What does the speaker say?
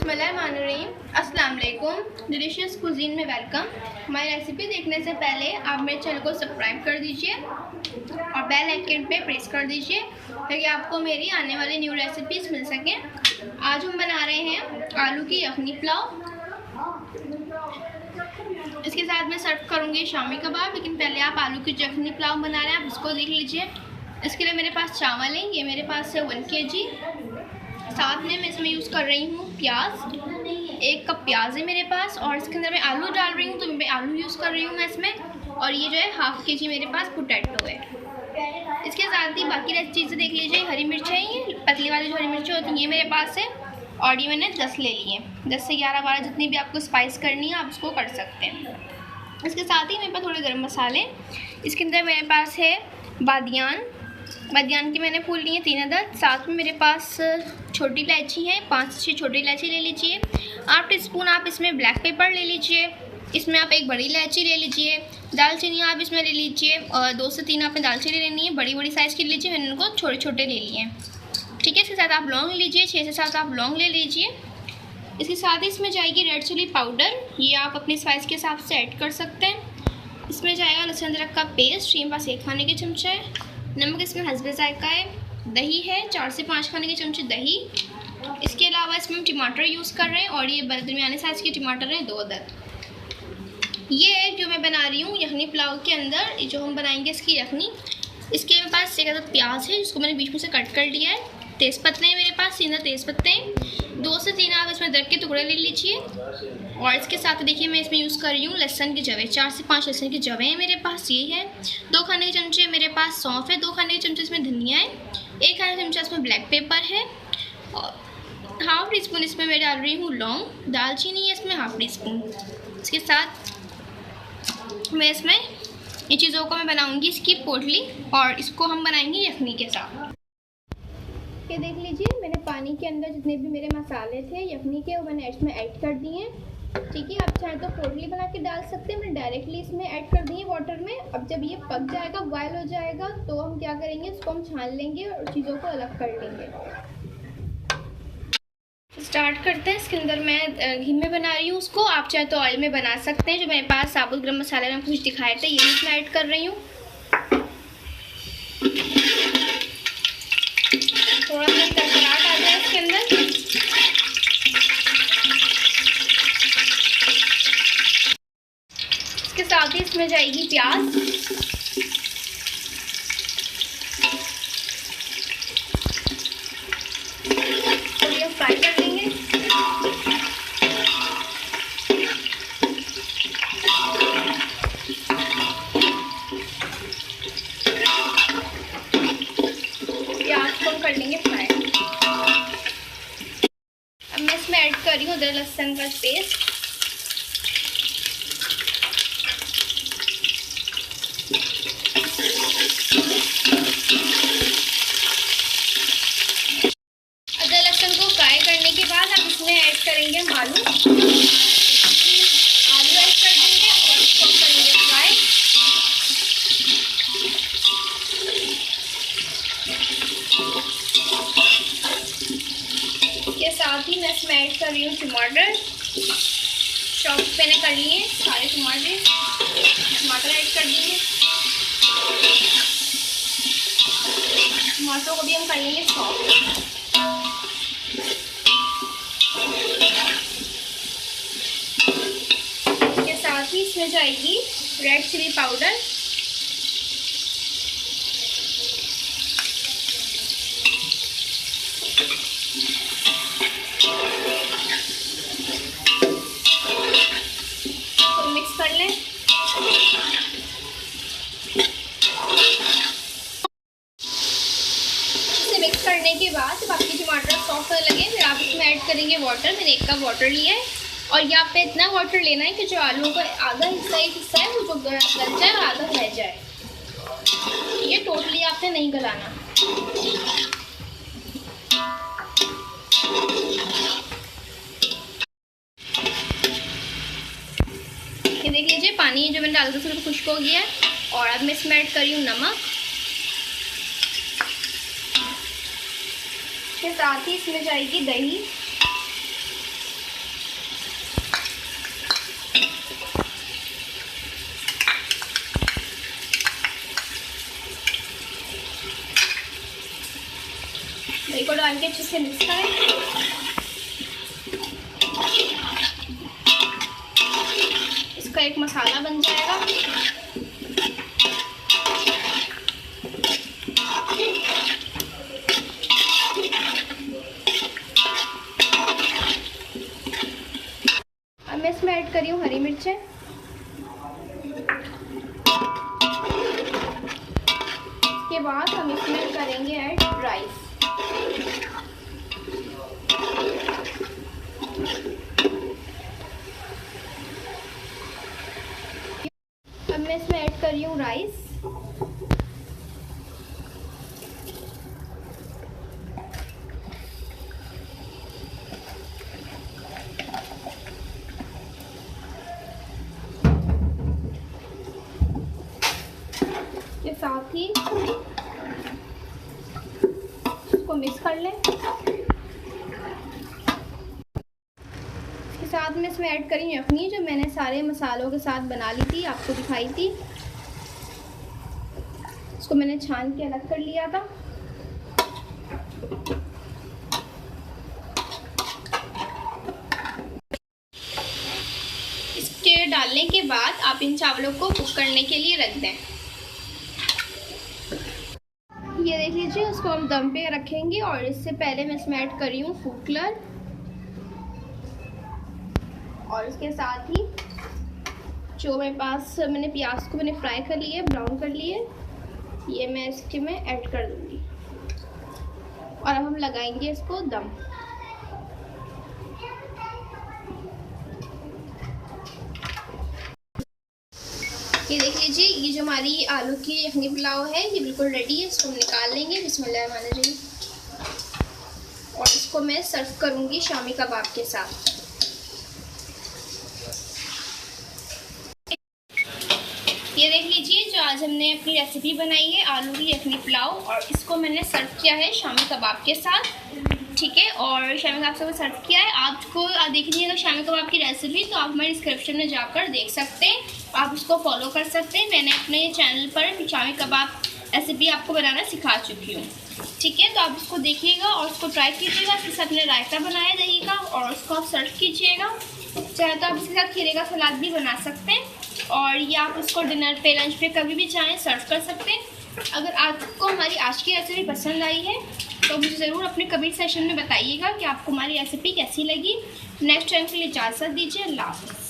बिस्मिल्लाहिर्रहमानिर्रहीम। अस्सलाम वालेकुम। डिलीशियस कुजीन में वेलकम। हमारी रेसिपी देखने से पहले आप मेरे चैनल को सब्सक्राइब कर दीजिए और बेल आइकन पे प्रेस कर दीजिए ताकि आपको मेरी आने वाली न्यू रेसिपीज मिल सकें। आज हम बना रहे हैं आलू की यखनी पुलाव। इसके साथ मैं सर्व करूँगी शामी कबाब, लेकिन पहले आप आलू की यखनी पुलाव बना रहे हैं, आप इसको देख लीजिए। इसके लिए मेरे पास चावल है, ये मेरे पास है 1 kg। साथ में मैं इसमें यूज़ कर रही हूँ प्याज, 1 कप प्याज है मेरे पास, और इसके अंदर मैं आलू डाल रही हूँ तो मैं आलू यूज़ कर रही हूँ मैं इसमें। और ये जो है 1/2 kg मेरे पास पोटैटो है। इसके साथ ही बाकी चीज़ें देख लीजिए। हरी मिर्च है, ये पतली वाली जो हरी मिर्च होती है ये मेरे पास है, और ये मैंने 10 ले लिए। 10 से 11-12 जितनी भी आपको स्पाइस करनी है आप उसको कर सकते हैं। इसके साथ ही मेरे पास थोड़े गर्म मसाले। इसके अंदर मेरे पास है बादियान की मैंने फूल लिए 3 अदद। साथ में मेरे पास छोटी इलायची है, 5 से 6 छोटी इलायची ले लीजिए। 8 टीस्पून आप इसमें ब्लैक पेपर ले लीजिए। इसमें आप 1 बड़ी इलायची ले लीजिए। दालचीनी आप इसमें ले लीजिए, और 2 से 3 आपने दालचीनी लेनी है, बड़ी साइज़ की लीजिए। मैंने उनको छोटे छोटे ले लिए हैं, ठीक है। इसके साथ आप लौंग लीजिए, 6 से 7 आप लौंग ले लीजिए। इसके साथ ही इसमें जाएगी रेड चिली पाउडर, ये आप अपनी स्पाइस के हिसाब से ऐड कर सकते हैं। इसमें जाएगा लहसुन अदरक का पेस्ट, ये पास 1 खाने के चमचा है। नमक इसमें हस्बे जायका है। दही है 4 से 5 खाने के चमचे दही। इसके अलावा इसमें हम टमाटर यूज़ कर रहे हैं, और ये दरमियाने साइज़ के टमाटर हैं 2 अदद। ये है जो मैं बना रही हूँ यखनी पुलाव के अंदर, जो हम बनाएंगे इसकी यखनी। इसके मेरे पास 1 अदद प्याज है जिसको मैंने बीच में से कट कर लिया है। तेज़पत्ते हैं मेरे पास 3 तेज़पत्ते हैं। 2 से 3 आप इसमें अदरक के टुकड़े ले लीजिए। और इसके साथ देखिए मैं इसमें यूज़ कर रही हूँ लहसुन के जवे, 4 से 5 लहसुन के जवे हैं मेरे पास, ये है। 2 खाने के चमचे मेरे पास सौंफ है, 2 खाने के चमचे इसमें धनिया है, 1 खाने का चमचा इसमें ब्लैक पेपर है, और 1/2 टीस्पून इसमें मैं डाल रही हूँ लौंग। दालचीनी है इसमें 1/2 टीस्पून। इसके साथ मैं इसमें ये चीज़ों को मैं बनाऊँगी इसकी पोटली, और इसको हम बनाएंगे यखनी के साथ। ये देख लीजिए मैंने पानी के अंदर जितने भी मेरे मसाले थे यखनी के वो मैंने इसमें ऐड कर दिए हैं, ठीक है। आप चाहे तो पोटली बना के डाल सकते हैं, मैंने डायरेक्टली इसमें ऐड कर दिए वाटर में। अब जब ये पक जाएगा, बॉयल हो जाएगा, तो हम क्या करेंगे, इसको हम छान लेंगे और चीज़ों को अलग कर लेंगे। स्टार्ट करते हैं। इसके अंदर मैं घी में बना रही हूँ उसको, आप चाहे तो ऑयल में बना सकते हैं। जो मेरे पास साबुत गरम मसाले में कुछ दिखाए थे ये इसमें ऐड कर रही हूँ। थोड़ा सा कड़कड़ाहट आ जाए इसके अंदर। इसके साथ ही इसमें जाएगी प्याज, और ये फ्राई कर लेंगे। प्याज को कर लेंगे फ्राई। अब मैं इसमें ऐड कर रही हूँ अदरक लहसुन का पेस्ट। अदरक लहसुन को फ्राई करने के बाद हम इसमें ऐड करेंगे आलू ऐड कर देंगे और इसको करेंगे फ्राई। इसके साथ ही मैं इसमें ऐड कर रही हूँ टमाटर। चॉप मैंने कर लिए सारे टमाटर ऐड कर देंगे। टमाटरों को भी हम कर लेंगे सॉफ्ट। इसके साथ ही इसमें जाएगी रेड चिली पाउडर, तो मिक्स कर लें। इसे मिक्स करने के बाद जब आपके टमाटर सॉफ्ट होने लगे फिर आप इसमें ऐड करेंगे वाटर। मैंने 1 कप वाटर लिया है, और यहाँ पे इतना वाटर लेना है कि जो आलू का आधा हिस्सा है वो जो गल जाए और आधा रह जाए। ये टोटली आपने नहीं गलाना। ये देख लीजिए पानी जो मैंने डाला था थोड़ा खुश्क हो गया है, और अब मैं इसमें ऐड कर रही हूँ नमक। इसके साथ ही इसमें जाएगी दही, अच्छे से मिक्स करें। इसका एक मसाला बन जाएगा। अब मैं इसमें ऐड कर रही हूँ हरी मिर्चें। के बाद हम इसमें करेंगे ऐड राइस। अब मैं इसमें ऐड कर रही हूँ राइस। के साथ ही इसको मिक्स कर लें। इसके साथ में इसमें ऐड करी यखनी, जो मैंने सारे मसालों के साथ बना ली थी, आपको दिखाई थी। इसको मैंने छान के अलग कर लिया था। इसके डालने के बाद आप इन चावलों को कुक करने के लिए रख दें। ये देख लीजिए, उसको हम दम पे रखेंगे। और इससे पहले मैं इसमें ऐड कर रही हूँ फूड कलर, और इसके साथ ही जो मेरे पास मैंने प्याज को मैंने फ्राई कर लिए, ब्राउन कर लिए, ये मैं इसके में ऐड कर दूँगी। और अब हम लगाएंगे इसको दम। ये देख लीजिए, ये जो हमारी आलू की यखनी पुलाव है ये बिल्कुल रेडी है। इसको हम निकाल लेंगे। बिस्मिल्लाहिर्रहमानिर्रहीम। और इसको मैं सर्व करूँगी शामी कबाब के साथ। ये देख लीजिए, जो आज हमने अपनी रेसिपी बनाई है आलू की यखनी पुलाव, और इसको मैंने सर्व किया है शामी कबाब के साथ। ठीक है, और शामी कबाब से सर्व किया है। आपको देखनी है शामी कबाब की रेसिपी, तो आप हमारे डिस्क्रिप्शन में जाकर देख सकते हैं। आप उसको फॉलो कर सकते हैं। मैंने अपने चैनल पर शामी कबाब रेसिपी आपको बनाना सिखा चुकी हूँ। ठीक है, तो आप उसको देखिएगा और उसको ट्राई कीजिएगा। इसके साथ मैंने रायता बनाया दही का, और उसको आप सर्व कीजिएगा। चाहे तो आप इसके साथ खीरे का सलाद भी बना सकते हैं, और या आप उसको डिनर पे, लंच पे कभी भी चाहें सर्व कर सकते हैं। अगर आपको हमारी आज की रेसिपी पसंद आई है तो मुझे ज़रूर अपने कमेंट सेक्शन में बताइएगा कि आपको हमारी रेसिपी कैसी लगी। नेक्स्ट टाइम के लिए इजाज़त दीजिए। अल्लाह हाफ़िज़।